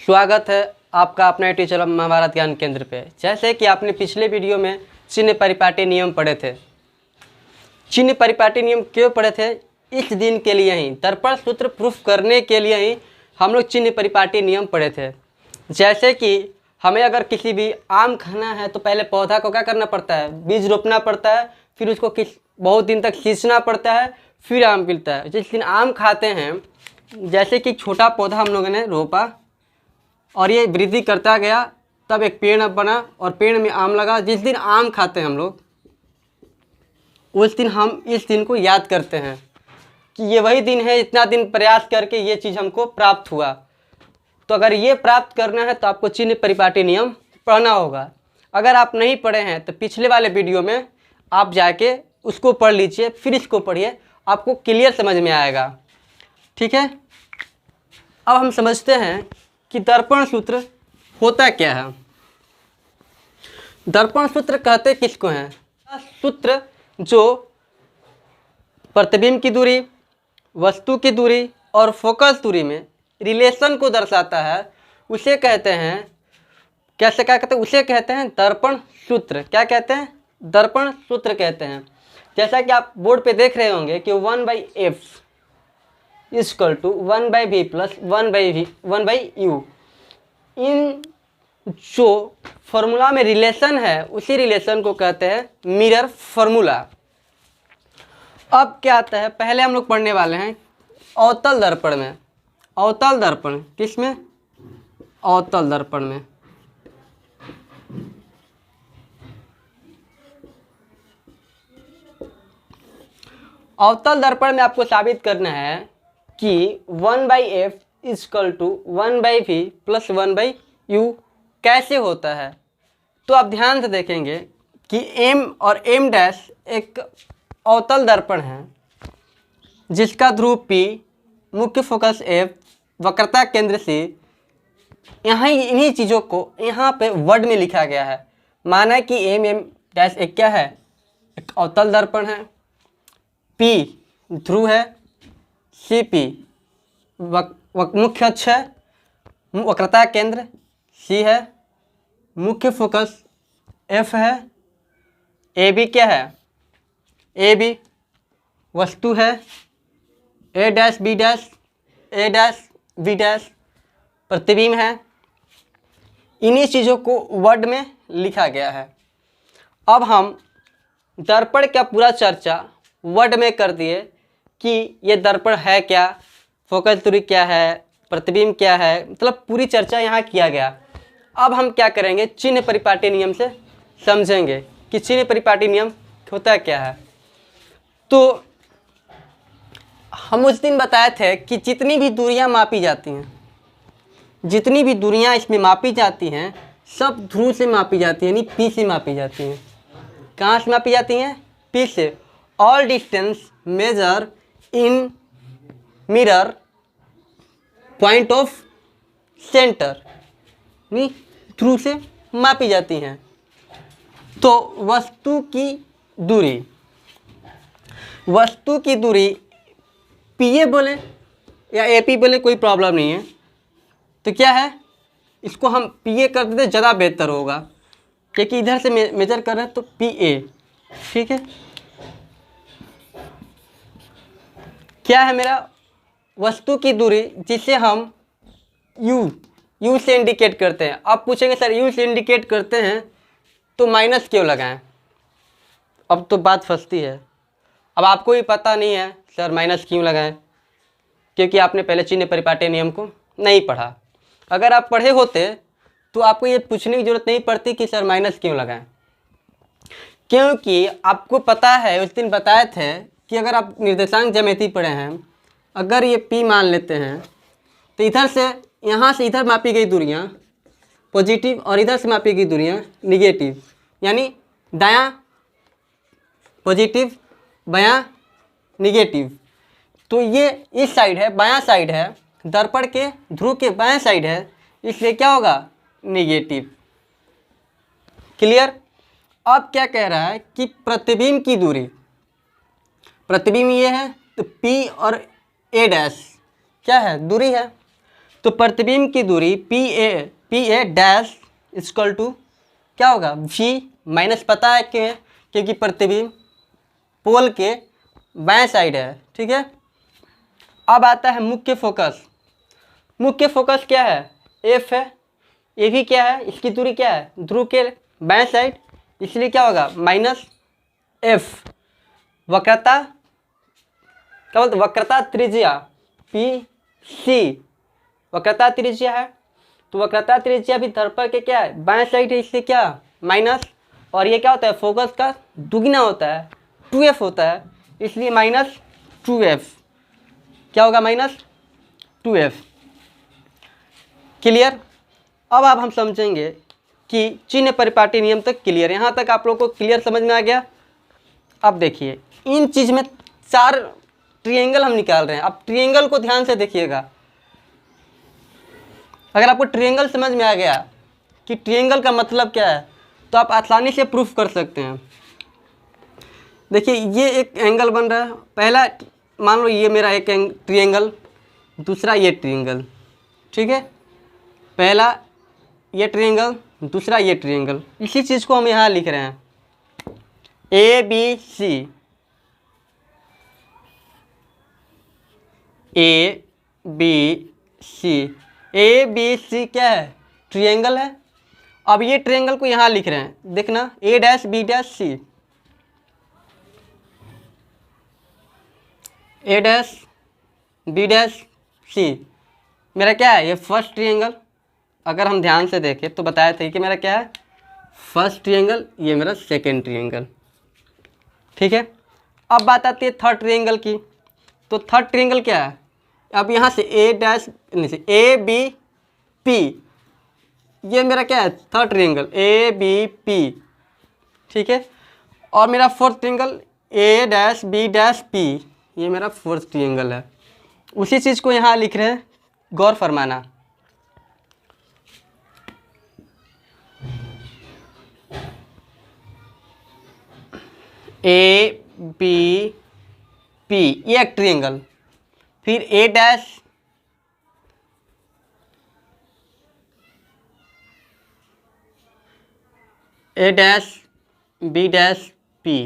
स्वागत है आपका अपने टीचर महाभारत ज्ञान केंद्र पे। जैसे कि आपने पिछले वीडियो में चिन्ह परिपाटी नियम पढ़े थे। चिन्ह परिपाटी नियम क्यों पढ़े थे? इस दिन के लिए ही, दर्पण सूत्र प्रूफ करने के लिए ही हम लोग चिन्ह परिपाटी नियम पढ़े थे। जैसे कि हमें अगर किसी भी आम खाना है तो पहले पौधा को क्या करना पड़ता है, बीज रोपना पड़ता है, फिर उसको बहुत दिन तक सींचना पड़ता है, फिर आम मिलता है। जिस दिन आम खाते हैं, जैसे कि छोटा पौधा हम लोगों ने रोपा और ये वृद्धि करता गया, तब एक पेड़ बना और पेड़ में आम लगा। जिस दिन आम खाते हैं हम लोग, उस दिन हम इस दिन को याद करते हैं कि ये वही दिन है, इतना दिन प्रयास करके ये चीज़ हमको प्राप्त हुआ। तो अगर ये प्राप्त करना है तो आपको चिन्ह परिपाटी नियम पढ़ना होगा। अगर आप नहीं पढ़े हैं तो पिछले वाले वीडियो में आप जाके उसको पढ़ लीजिए, फिर इसको पढ़िए, आपको क्लियर समझ में आएगा। ठीक है, अब हम समझते हैं कि दर्पण सूत्र होता क्या है। दर्पण सूत्र कहते किसको हैं? सूत्र जो प्रतिबिंब की दूरी, वस्तु की दूरी और फोकस दूरी में रिलेशन को दर्शाता है, उसे कहते हैं, कैसे क्या कहते हैं? उसे कहते हैं दर्पण सूत्र। क्या कहते हैं? दर्पण सूत्र कहते हैं। जैसा कि आप बोर्ड पे देख रहे होंगे कि 1/f equal to 1/v plus 1/u। इन जो फॉर्मूला में रिलेशन है, उसी रिलेशन को कहते हैं मिरर फार्मूला। अब क्या आता है, पहले हम लोग पढ़ने वाले हैं अवतल दर्पण में। अवतल दर्पण किस में? अवतल दर्पण में। अवतल दर्पण में आपको साबित करना है कि 1/f equal to 1/v plus 1/u कैसे होता है। तो आप ध्यान से देखेंगे कि m और m डैश एक अवतल दर्पण है जिसका ध्रुव P, मुख्य फोकस F, वक्रता केंद्र C। यहाँ इन्हीं चीज़ों को यहाँ पे वर्ड में लिखा गया है। माना कि m डैश एक क्या है? एक अवतल दर्पण है। P ध्रुव है, CP मुख्य अक्ष है, वक्रता केंद्र C है, मुख्य फोकस F है, AB क्या है? AB वस्तु है, A dash B dash, A dash B dash प्रतिबिंब है। इन्हीं चीज़ों को वर्ड में लिखा गया है। अब हम दर्पण का पूरा चर्चा वर्ड में कर दिए कि ये दर्पण है क्या, फोकस दूरी क्या है, प्रतिबिंब क्या है, मतलब पूरी चर्चा यहाँ किया गया। अब हम क्या करेंगे, चिन्ह परिपाटी नियम से समझेंगे कि चिन्ह परिपाटी नियम होता क्या है। तो हम उस दिन बताए थे कि जितनी भी दूरियां मापी जाती हैं, जितनी भी दूरियां इसमें मापी जाती हैं, सब ध्रुव से मापी जाती हैं, यानी P से मापी जाती हैं। कहाँ से मापी जाती हैं? P से। All distance measure in mirror point of centre, ध्रुव से मापी जाती हैं। तो वस्तु की दूरी, वस्तु की दूरी PA बोले या AP बोले, कोई प्रॉब्लम नहीं है। तो क्या है, इसको हम PA कर देते ज़्यादा बेहतर होगा, क्योंकि इधर से मेजर कर रहे हैं तो PA। ठीक है, क्या है मेरा? वस्तु की दूरी जिसे हम U से इंडिकेट करते हैं। आप पूछेंगे सर U से इंडिकेट करते हैं तो माइनस क्यों लगाएं? अब तो बात फंसती है। अब आपको भी पता नहीं है सर माइनस क्यों लगाएं, क्योंकि आपने पहले चिन्ह परिपाटी नियम को नहीं पढ़ा। अगर आप पढ़े होते तो आपको ये पूछने की जरूरत नहीं पड़ती कि सर माइनस क्यों लगाएं, क्योंकि आपको पता है, उस दिन बताए थे कि अगर आप निर्देशांक ज्यामिति पढ़े हैं, अगर ये P मान लेते हैं तो इधर से, यहाँ से इधर मापी गई दूरियाँ पॉजिटिव और इधर से मापी गई दूरियाँ निगेटिव, यानी दायां पॉजिटिव, बायां निगेटिव। तो ये इस साइड है, बायां साइड है, दर्पण के ध्रुव के बायां साइड है, इसलिए क्या होगा? निगेटिव। क्लियर? अब क्या कह रहा है कि प्रतिबिंब की दूरी, प्रतिबिंब ये है तो P और A डैश क्या है? दूरी है। तो प्रतिबिंब की दूरी P A dash equal to क्या होगा, v माइनस, पता है क्यों है, क्योंकि प्रतिबिंब पोल के बाएं साइड है, ठीक है। अब आता है मुख्य फोकस। मुख्य फोकस क्या है, एफ है, ए भी क्या है, इसकी दूरी क्या है, ध्रुव के बाएं साइड, इसलिए क्या होगा माइनस एफ। वक्रता क्या बोलते, वक्रता त्रिज्या पी सी, वक्रता त्रिज्या है, तो वक्रता त्रिज्या भी दर्पण के क्या है, बाएं साइड है, इसलिए क्या माइनस, और ये क्या होता है फोकस का दुगना होता है, 2f होता है, इसलिए माइनस 2f, क्या होगा माइनस 2f। क्लियर। अब हम समझेंगे कि चिन्ह परिपाटी नियम तक क्लियर, यहाँ तक आप लोग को क्लियर समझ में आ गया। अब देखिए इन चीज़ में 4 ट्रायंगल हम निकाल रहे हैं। अब ट्रायंगल को ध्यान से देखिएगा, अगर आपको ट्रायंगल समझ में आ गया कि ट्रायंगल का मतलब क्या है तो आप आसानी से प्रूफ कर सकते हैं। देखिए ये एक एंगल बन रहा है, पहला मान लो ये मेरा एक ट्रायंगल, दूसरा ये ट्रायंगल, ठीक है, पहला ये ट्रायंगल, दूसरा ये ट्रायंगल। इसी चीज़ को हम यहाँ लिख रहे हैं A B C, A B C, A B C क्या है, ट्रायंगल है। अब ये ट्रायंगल को यहाँ लिख रहे हैं, देखना ए डैश बी डैश सी, ए डैश बी डैश सी मेरा क्या है, ये फर्स्ट ट्रायंगल। अगर हम ध्यान से देखें तो बताया था कि मेरा क्या है फर्स्ट ट्रायंगल, ये मेरा सेकेंड ट्रायंगल, ठीक है। अब बात आती है थर्ड ट्रायंगल की, तो थर्ड ट्रायंगल क्या है, अब यहाँ से A dash A B P, ये मेरा क्या है third triangle A B P, ठीक है। और मेरा fourth triangle A dash B dash P, ये मेरा फोर्थ ट्रायंगल है। उसी चीज़ को यहाँ लिख रहे हैं, गौर फरमाना। ए बी पी ये एक ट्रायंगल, फिर ए डैश बी डैश पी,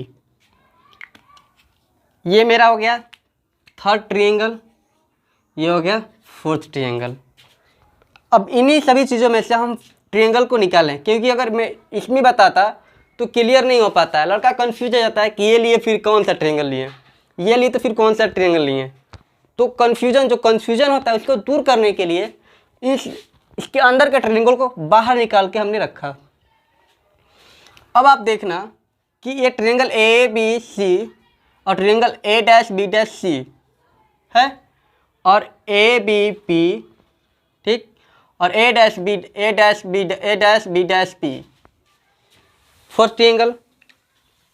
ये मेरा हो गया थर्ड ट्रायंगल, ये हो गया फोर्थ ट्रायंगल। अब इन्हीं सभी चीज़ों में से हम ट्रायंगल को निकालें, क्योंकि अगर मैं इसमें बताता तो क्लियर नहीं हो पाता है, लड़का कंफ्यूज हो जाता है कि ये लिए फिर कौन सा ट्रायंगल लिए, ये लिए तो फिर कौन सा ट्रायंगल लिए। तो जो कन्फ्यूजन होता है उसको दूर करने के लिए इसके अंदर के ट्रायंगल को बाहर निकाल के हमने रखा। अब आप देखना कि ये ट्रायंगल ए बी सी और triangle A dash B dash C है, और ए बी पी, ठीक, और A dash B dash P, fourth triangle.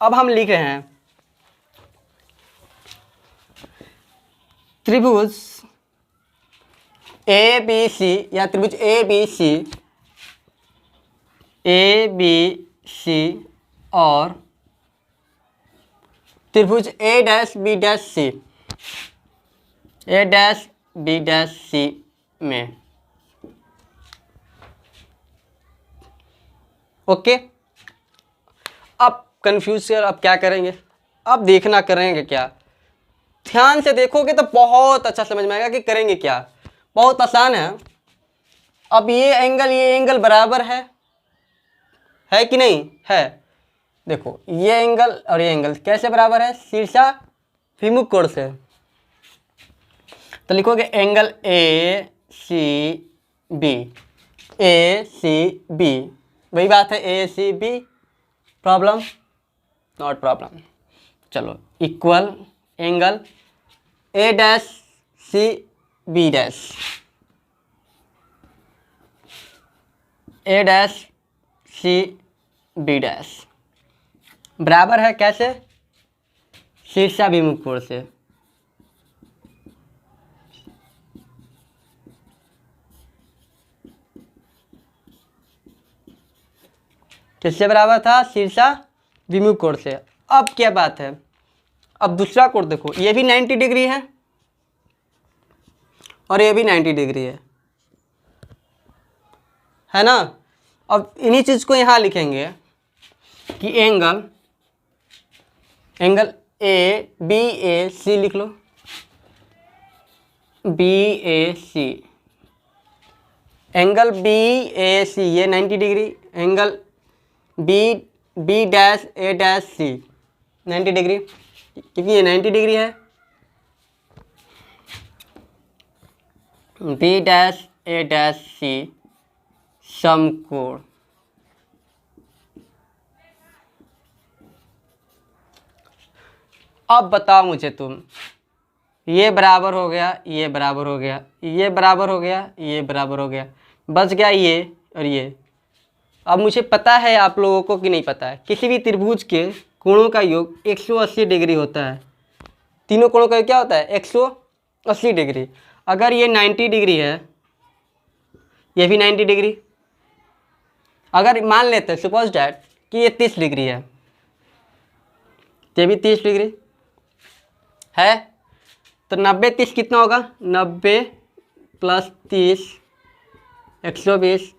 अब हम लिख रहे हैं त्रिभुज ए बी सी या त्रिभुज ए बी सी और त्रिभुज ए डैश बी डैश सी में, ओके। अब कंफ्यूज कर, अब क्या करेंगे, अब देखना करेंगे क्या, ध्यान से देखोगे तो बहुत अच्छा समझ में आएगा कि करेंगे क्या। बहुत आसान है। अब ये एंगल बराबर है कि नहीं है, देखो ये एंगल और ये एंगल कैसे बराबर है, शीर्षा विमुख कोण से। तो लिखोगे एंगल ए सी बी, वही बात है A C B, problem not problem. चलो equal angle A dash C B dash, A dash C B dash बराबर है कैसे, शीर्षाभिमुख कोण से। किससे बराबर था, शीर्षाभिमुख कोण से। अब क्या बात है, अब दूसरा कोण देखो, ये भी 90 डिग्री है और ये भी 90 डिग्री है, है ना। अब इन्हीं चीज़ को यहाँ लिखेंगे कि एंगल ए बी ए सी लिख लो, बी ए सी, एंगल बी ए सी ये 90 degree, angle B dash A dash C 90 degree, क्योंकि ये 90 डिग्री है। बी डैश ए डैश सी समकोण। अब बताओ मुझे तुम, ये बराबर हो गया, ये बराबर हो गया, ये बराबर हो गया, ये बराबर हो गया, बच गया ये और ये। अब मुझे पता है आप लोगों को कि नहीं पता है, किसी भी त्रिभुज के कोणों का योग 180 डिग्री होता है। तीनों कोणों का योग क्या होता है? 180 डिग्री। अगर ये 90 डिग्री है, ये भी 90 डिग्री, अगर मान लेते हैं सपोज डैट कि ये 30 डिग्री है, ये भी 30 डिग्री है, तो 90 30 कितना होगा? 90 प्लस 30 120।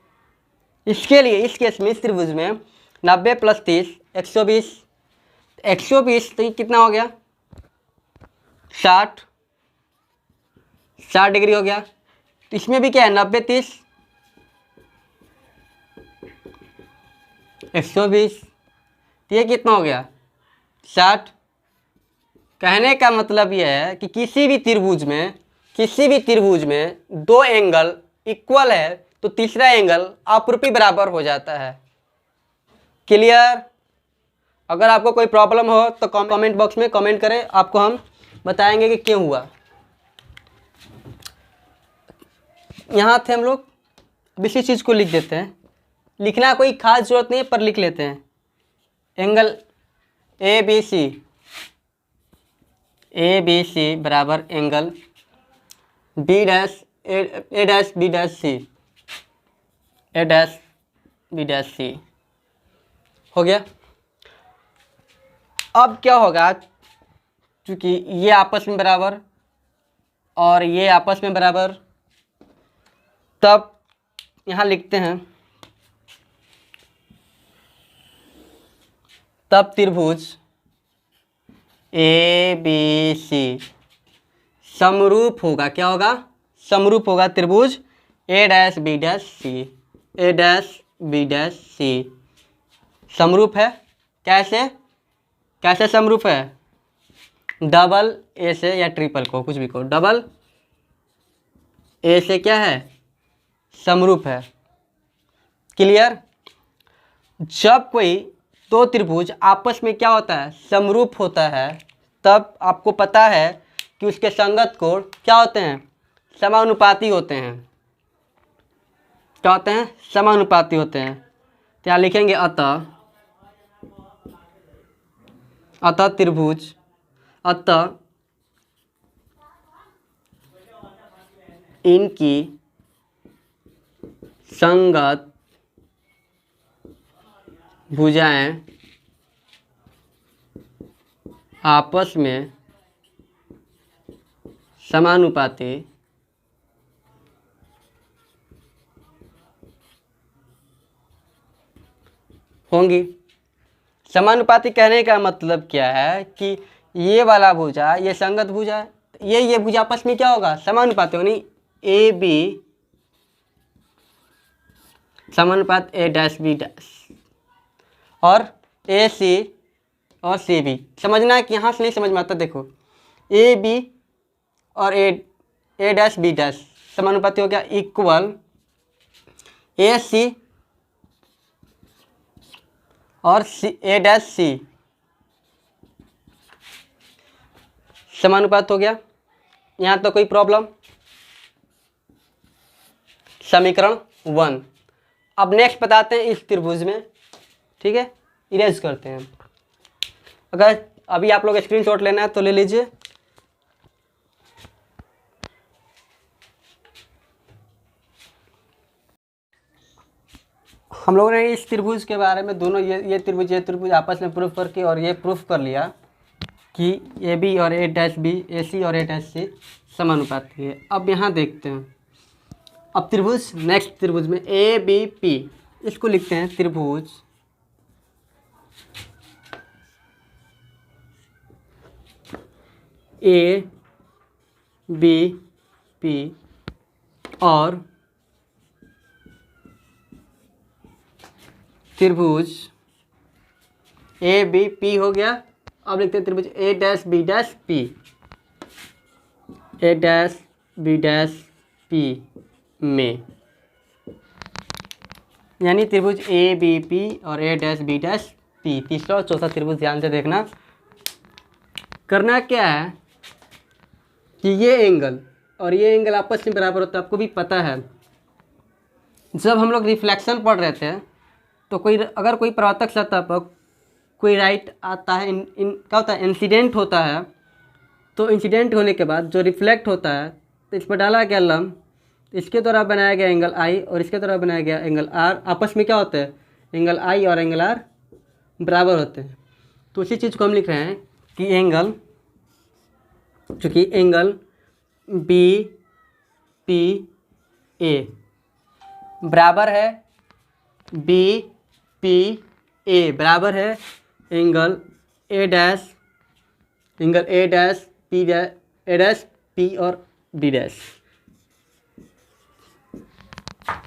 इसके लिए इस केस में इस त्रिभुज में 90 प्लस 30 120, 120 तो ये कितना हो गया? 60 डिग्री हो गया। तो इसमें भी क्या है? 90 30 120, ये कितना हो गया? 60। कहने का मतलब यह है कि किसी भी त्रिभुज में दो एंगल इक्वल है तो तीसरा एंगल अपरूपी बराबर हो जाता है। क्लियर? अगर आपको कोई प्रॉब्लम हो तो कमेंट बॉक्स में कमेंट करें, आपको हम बताएंगे कि क्यों हुआ। यहाँ थे हम लोग, अब इसी चीज़ को लिख देते हैं। लिखना कोई खास जरूरत नहीं है पर लिख लेते हैं। एंगल ए बी सी बराबर angle B dash A dash B dash C, A dash B dash सी हो गया। अब क्या होगा, क्योंकि ये आपस में बराबर और ये आपस में बराबर, तब यहाँ लिखते हैं, तब त्रिभुज ए बी सी समरूप होगा। क्या होगा? समरूप होगा त्रिभुज ए डैश बी डैश सी, ए डैश बी डैश सी समरूप है। कैसे समरूप है? डबल ए से या ट्रिपल को, कुछ भी को, डबल ए से क्या है? समरूप है। क्लियर? जब कोई दो त्रिभुज आपस में क्या होता है? समरूप होता है, तब आपको पता है कि उसके संगत कोण क्या होते हैं? समानुपाती होते हैं। क्या होते हैं? समानुपाती होते हैं। तो यहाँ लिखेंगे अतः त्रिभुज, अतः इनकी संगत भुजाएं आपस में समानुपाती होंगी। समानुपाती कहने का मतलब क्या है कि ये वाला भुजा, ये संगत भुजा, ये भुजा आपस में क्या होगा? समानुपाती होनी। ए बी समानुपात ए डैश बी डैश, और ए सी और सी बी। समझना कि यहाँ से नहीं समझ में आता, देखो ए बी और ए डैश बी डैश समानुपाती हो गया, इक्वल ए सी और ए डैश सी समानुपात हो गया। यहाँ तो कोई प्रॉब्लम? समीकरण 1। अब नेक्स्ट बताते हैं इस त्रिभुज में, ठीक है, इरेज करते हैं। अगर अभी आप लोग स्क्रीनशॉट लेना है तो ले लीजिए। हम लोगों ने इस त्रिभुज के बारे में दोनों ये त्रिभुज आपस में प्रूफ करके और ये प्रूफ कर लिया कि ए बी और ए डैश बी, ए सी और ए डैश सी समानुपाती है। अब यहाँ देखते हैं, अब त्रिभुज, नेक्स्ट त्रिभुज में ए बी पी, इसको लिखते हैं त्रिभुज ए बी पी और त्रिभुज ए बी पी हो गया। अब लिखते हैं त्रिभुज ए dash B dash P, A dash B dash P में, यानी त्रिभुज ए बी पी और A dash B dash P, तीसरा और चौथा त्रिभुज ध्यान से देखना। करना क्या है कि ये एंगल और ये एंगल आपस में बराबर होता है, आपको भी पता है। जब हम लोग रिफ्लेक्शन पढ़ रहे थे तो अगर कोई परावर्तक सतह पर कोई राइट आता है, क्या होता है, इंसिडेंट होता है, तो इंसिडेंट होने के बाद जो रिफ्लेक्ट होता है तो इस पर डाला गया लंब, इसके द्वारा बनाया गया एंगल आई और इसके द्वारा बनाया गया एंगल आर, आपस में क्या होते हैं, एंगल आई और एंगल आर बराबर होते हैं। तो उसी चीज़ को हम लिख रहे हैं कि एंगल, चूँकि एंगल बी पी ए बराबर है बी पी ए बराबर है एंगल ए डैश पी और बी डैश।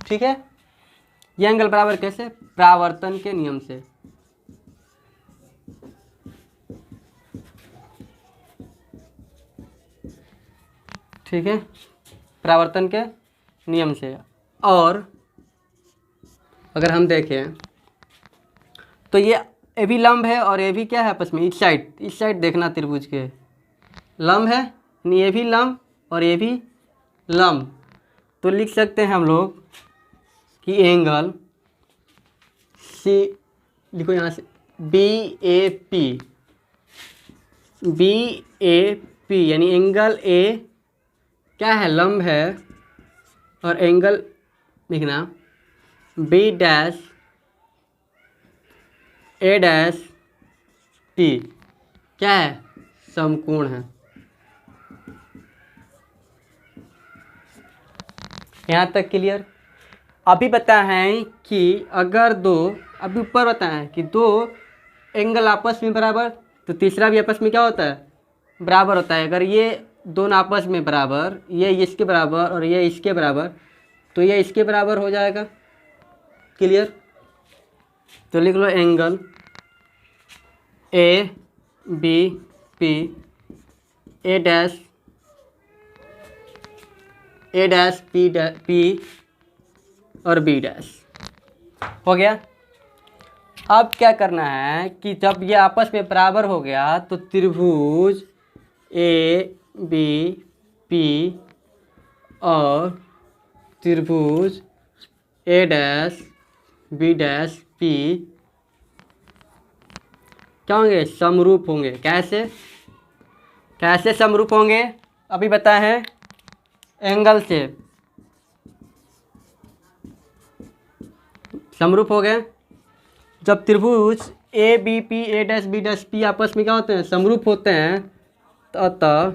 ठीक है, ये एंगल बराबर कैसे, परावर्तन के नियम से। ठीक है, परावर्तन के नियम से। और अगर हम देखें तो ये भी लंब है और ये भी क्या है आपस में, इस साइड देखना त्रिभुज के लंब है, यानी ये भी लंब और ये भी लंब। तो लिख सकते हैं हम लोग कि एंगल सी, लिखो यहाँ से बी ए पी, यानी एंगल ए क्या है, लंब है, और एंगल लिखना B dash A dash P क्या है, समकोण है। यहाँ तक क्लियर। अभी बताया है कि अगर अभी ऊपर बताया है कि दो एंगल आपस में बराबर, तो तीसरा भी आपस में क्या होता है, बराबर होता है। अगर ये दोनों आपस में बराबर, ये इसके बराबर और ये इसके बराबर, तो ये इसके बराबर हो जाएगा। क्लियर। तो लिख लो angle A B P A dash P और बी डैश हो गया। अब क्या करना है कि जब ये आपस में बराबर हो गया तो त्रिभुज ए बी पी और त्रिभुज ए डैश बी डैश पी क्या होंगे, समरूप होंगे। कैसे समरूप होंगे, अभी बताए हैं, एंगल से समरूप हो गए। जब त्रिभुज A B P A dash B dash P आपस में क्या होते हैं, समरूप होते हैं, तो अतः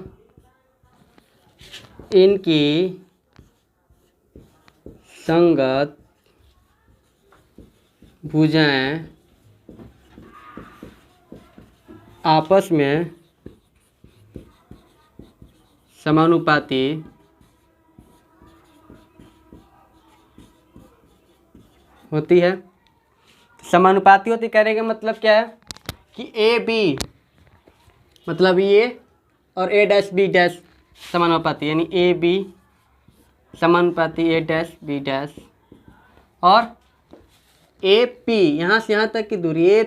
इनकी संगत भुजाएं आपस में समानुपाती होती है। समानुपाती होती कहने का मतलब क्या है कि ए बी मतलब ये और ए डैश बी डैश समानुपाती, यानी ए बी समानुपाती ए डैश बी डैश, और ए पी यहाँ से यहाँ तक की दूरी ए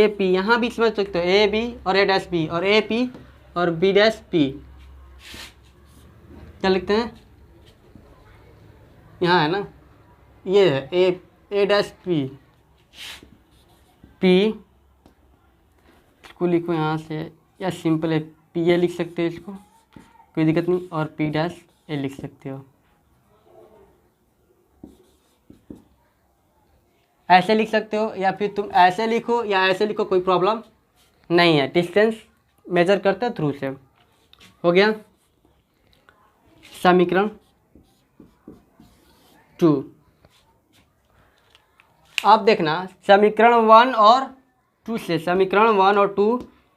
पी यहाँ भी समझ सकते हो, ए बी और ए डैश बी और ए पी और बी डैश पी। क्या लिखते हैं, यहाँ है ना, ये है ए डैश पी इसको लिखो यहाँ से, या सिंपल है पी ए लिख सकते हो, इसको कोई दिक्कत नहीं, और पी डैश ए लिख सकते हो। ऐसे लिख सकते हो या फिर तुम ऐसे लिखो या ऐसे लिखो, कोई प्रॉब्लम नहीं है। डिस्टेंस मेजर करते हैं थ्रू से। हो गया। समीकरण 2। अब देखना समीकरण 1 और 2 से, समीकरण 1 और 2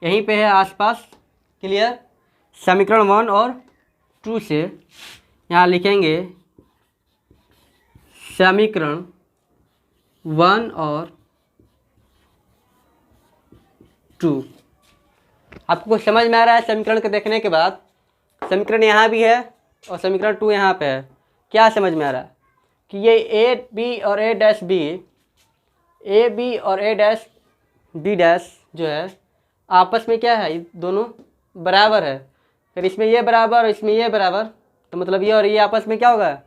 यहीं पे है आसपास। क्लियर। समीकरण 1 और 2 से यहाँ लिखेंगे समीकरण 1 और 2। आपको कुछ समझ में आ रहा है समीकरण को देखने के बाद? समीकरण यहाँ भी है और समीकरण 2 यहाँ पे है। क्या समझ में आ रहा है कि ये ए बी और A dash B, A B और ए डैश बी डैश जो है आपस में क्या है, दोनों बराबर है। फिर इसमें ये बराबर और इसमें ये बराबर, तो मतलब ये और ये आपस में क्या होगा,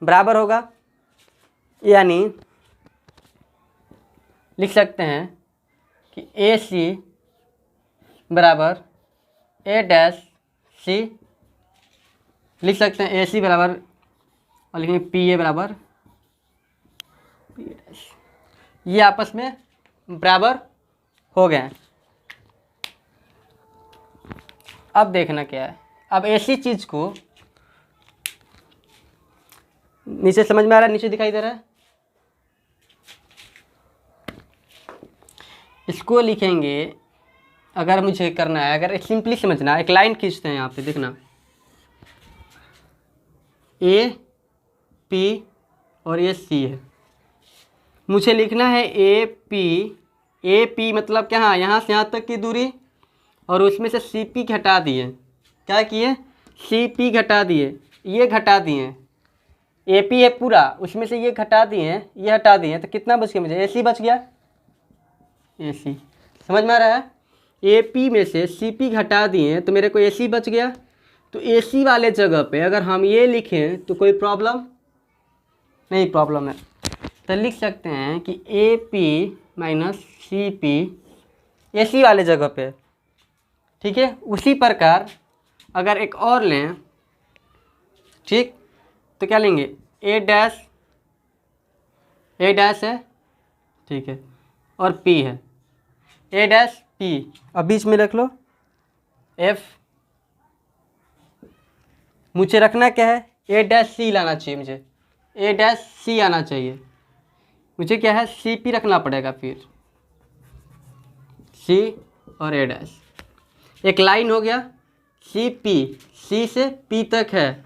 बराबर होगा। यानी लिख सकते हैं कि ए सी बराबर ए डैश सी, लिख सकते हैं ए सी बराबर और लिखेंगे पी ए बराबर पी डैश। ये आपस में बराबर हो गए। अब देखना क्या है, अब ऐसी चीज़ को नीचे समझ में आ रहा है, नीचे दिखाई दे रहा है, इसको लिखेंगे। अगर मुझे करना है, अगर सिंपली समझना, एक लाइन खींचते हैं यहाँ पे, देखना ए पी और ये सी है। मुझे लिखना है ए पी मतलब क्या, हाँ यहाँ से यहाँ तक की दूरी, और उसमें से सी पी घटा दिए। क्या किए, सी पी घटा दिए, ये घटा दिए। ए पी है पूरा, उसमें से ये घटा दिए, ये हटा दिए, तो कितना बच गया मुझे, ए सी बच गया। ए सी समझ में आ रहा है। ए पी में से सी पी घटा दिए तो मेरे को ए सी बच गया। तो ए सी वाले जगह पे अगर हम ये लिखें तो कोई प्रॉब्लम नहीं, प्रॉब्लम है तो लिख सकते हैं कि A P minus C P A C वाले जगह पे। ठीक है। उसी प्रकार अगर एक और लें, ठीक, तो क्या लेंगे, ए डैश है, ठीक है, और पी है, ए डैश पी, अब बीच में रख लो एफ। मुझे रखना क्या है, ए डैश सी लाना चाहिए, मुझे ए डैश सी आना चाहिए। मुझे क्या है, सी पी रखना पड़ेगा, फिर सी और ए डैश। एक लाइन हो गया, सी पी, सी से पी तक है।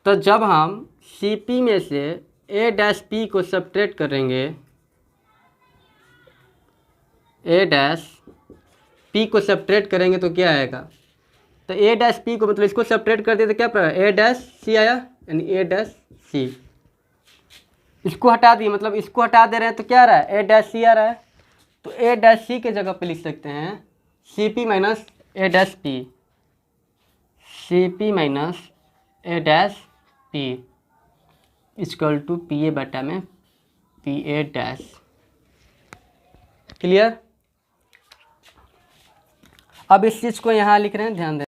तो जब हम सी पी में से ए डैश पी को सब्ट्रैक्ट करेंगे, ए डैश पी को सब्ट्रैक्ट करेंगे तो क्या आएगा, तो ए डैश पी को मतलब इसको सब्ट्रैक्ट कर दिया तो क्या पड़ा, ए डैश सी आया, यानी ए डैश सी। इसको हटा दिए, मतलब इसको हटा दे रहे हैं तो क्या आ रहा है, ए डैश सी आ रहा है। तो ए डैश सी के जगह पे लिख सकते हैं C P minus A dash P, C P minus A dash P equal to P A बटा में पी ए डैश। क्लियर। अब इस चीज़ को यहाँ लिख रहे हैं, ध्यान दें।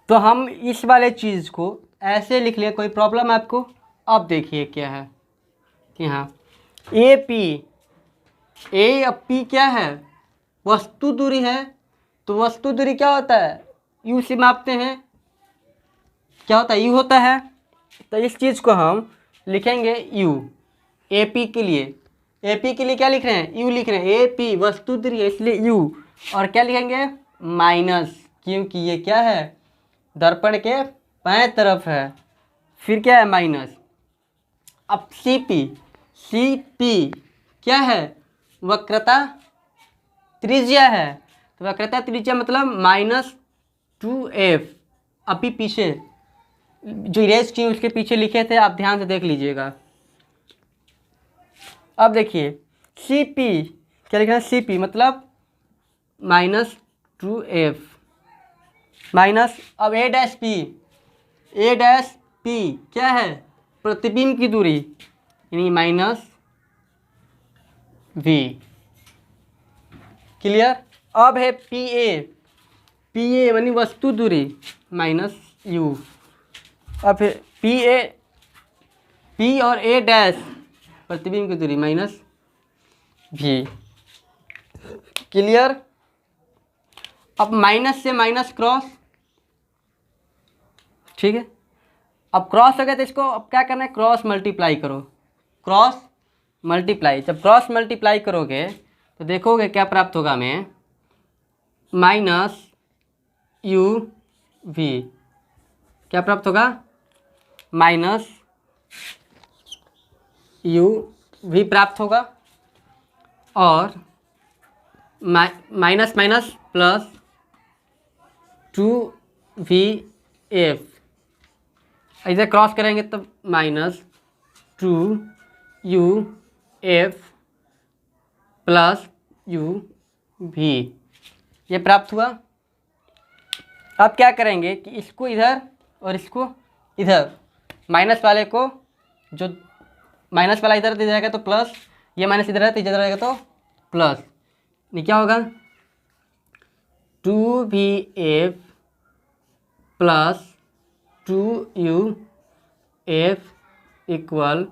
तो हम इस वाले चीज़ को ऐसे लिख लिया, कोई प्रॉब्लम है आपको? अब देखिए क्या है कि हाँ ए पी, ए अब पी क्या है, वस्तु दूरी है। तो वस्तु दूरी क्या होता है, यू से मापते हैं, क्या होता है, यू होता है। तो इस चीज़ को हम लिखेंगे यू, ए पी के लिए। ए पी के लिए क्या लिख रहे हैं, यू लिख रहे हैं। ए पी वस्तु दूरी है इसलिए यू, और क्या लिखेंगे, माइनस, क्योंकि ये क्या है, दर्पण के बाएं तरफ है, फिर क्या है, माइनस। अब सी पी क्या है, वक्रता त्रिज्या है। तो वक्रता त्रिज्या मतलब -2f। अभी पीछे जो इरेज किए उसके पीछे लिखे थे, आप ध्यान से देख लीजिएगा। अब देखिए सी पी क्या लिखना है, सी पी मतलब -2f माइनस, अब ए डैश पी क्या है, प्रतिबिंब की दूरी, यानी -v। क्लियर। अब है पी ए यानी वस्तु दूरी -u। अब फिर पी और ए डैश प्रतिबिंब की दूरी -v। क्लियर। अब माइनस से माइनस क्रॉस, ठीक है। अब क्रॉस हो गया तो इसको अब क्या करना है, क्रॉस मल्टीप्लाई करो, क्रॉस मल्टीप्लाई। जब क्रॉस मल्टीप्लाई करोगे तो देखोगे क्या प्राप्त होगा हमें, माइनस यू वी। क्या प्राप्त होगा, माइनस यू वी प्राप्त होगा, और माइनस माइनस प्लस 2VF। ऐसे क्रॉस करेंगे तो माइनस 2UF प्लस UV ये प्राप्त हुआ। अब क्या करेंगे कि इसको इधर और इसको इधर, माइनस वाले को, जो माइनस वाला इधर दे जाएगा तो प्लस, ये माइनस इधर है तो इधर रहेगा तो प्लस। ये क्या होगा, 2VF plus 2UF equal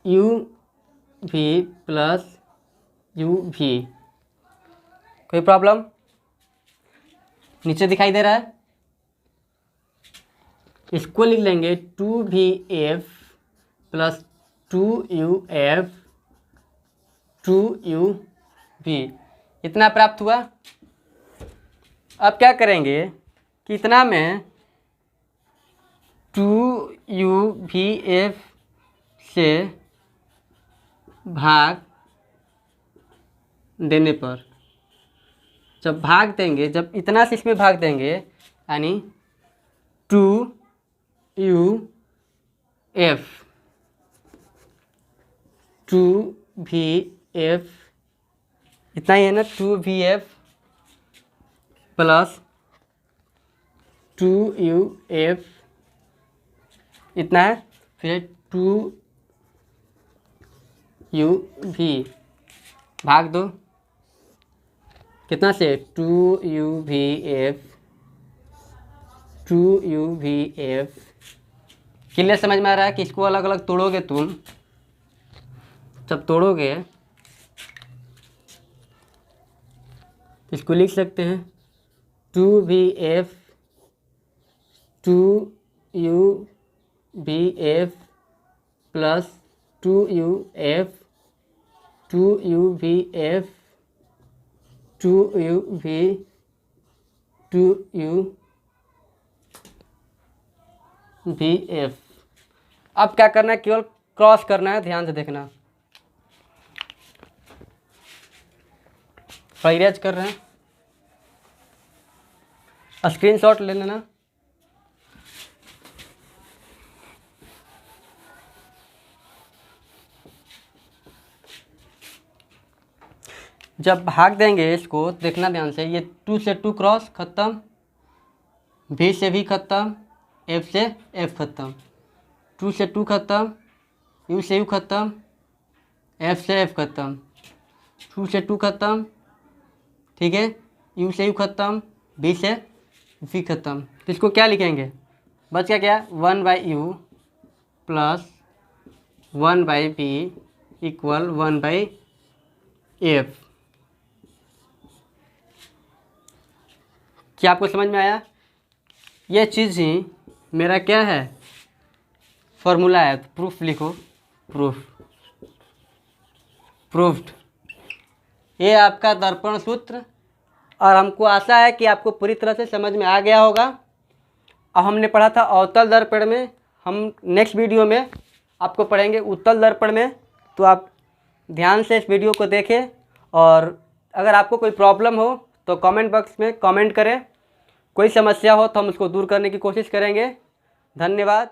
UV plus UV। कोई प्रॉब्लम, नीचे दिखाई दे रहा है, इसको लिख लेंगे 2VF प्लस 2UF 2UV, इतना प्राप्त हुआ। अब क्या करेंगे कि इतना में 2UVF से भाग देने पर, जब भाग देंगे, जब इतना से इसमें भाग देंगे, यानी 2UF 2VF इतना ही है ना, 2VF प्लस 2UF इतना है, फिर 2UV भाग दो कितना से, 2UVF 2UVF। क्लियर समझ में आ रहा है कि इसको अलग अलग तोड़ोगे तुम, जब तोड़ोगे इसको लिख सकते हैं 2VF 2UVF plus 2UF 2UVF 2UV 2UVF। अब क्या करना है, केवल क्रॉस करना है, ध्यान से देखना। इरेज कर रहे हैं, स्क्रीनशॉट ले लेना। जब भाग देंगे इसको देखना ध्यान से, ये 2 से 2 क्रॉस खत्म, V से V खत्म, F से F खत्म, 2 से 2 खत्म, U से U खत्म, F से F खत्म, 2 से 2 खत्म, ठीक है, U से U खत्म, B से V खत्म। तो इसको क्या लिखेंगे, बच गया क्या, 1/U plus 1/B equal 1/F। क्या आपको समझ में आया? ये चीज़ ही मेरा क्या है, फॉर्मूला है। प्रूफ लिखो, प्रूफ्ड। ये आपका दर्पण सूत्र, और हमको आशा है कि आपको पूरी तरह से समझ में आ गया होगा। अब हमने पढ़ा था अवतल दर्पण में, हम नेक्स्ट वीडियो में आपको पढ़ेंगे उत्तल दर्पण में। तो आप ध्यान से इस वीडियो को देखें, और अगर आपको कोई प्रॉब्लम हो तो कमेंट बॉक्स में कमेंट करें। कोई समस्या हो तो हम उसको दूर करने की कोशिश करेंगे। धन्यवाद।